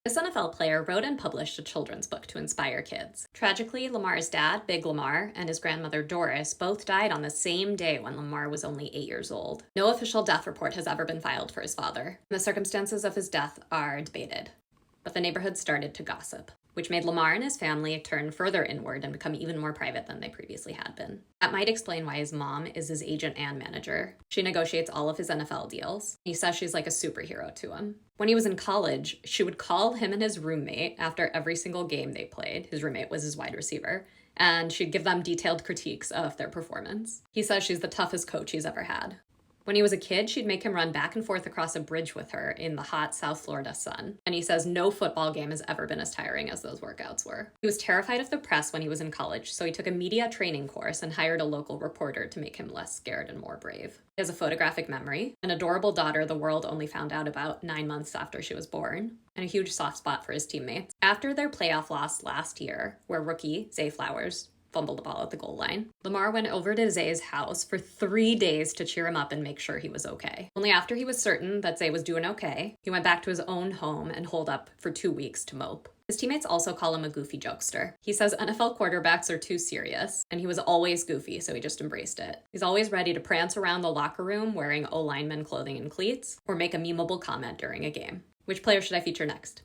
This NFL player wrote and published a children's book to inspire kids. Tragically, Lamar's dad, Big Lamar, and his grandmother Doris both died on the same day when Lamar was only 8 years old. No official death report has ever been filed for his father. The circumstances of his death are debated, but the neighborhood started to gossip, which made Lamar and his family turn further inward and become even more private than they previously had been. That might explain why his mom is his agent and manager. She negotiates all of his NFL deals. He says she's like a superhero to him. When he was in college, she would call him and his roommate after every single game they played. His roommate was his wide receiver, and she'd give them detailed critiques of their performance. He says she's the toughest coach he's ever had. When he was a kid, she'd make him run back and forth across a bridge with her in the hot South Florida sun. And he says no football game has ever been as tiring as those workouts were. He was terrified of the press when he was in college, so he took a media training course and hired a local reporter to make him less scared and more brave. He has a photographic memory, an adorable daughter the world only found out about 9 months after she was born, and a huge soft spot for his teammates. After their playoff loss last year, where rookie Zay Flowers fumbled the ball at the goal line, Lamar went over to Zay's house for 3 days to cheer him up and make sure he was okay. Only after he was certain that Zay was doing okay, he went back to his own home and holed up for 2 weeks to mope. His teammates also call him a goofy jokester. He says NFL quarterbacks are too serious, and he was always goofy, so he just embraced it. He's always ready to prance around the locker room wearing O-lineman clothing and cleats, or make a memeable comment during a game. Which player should I feature next?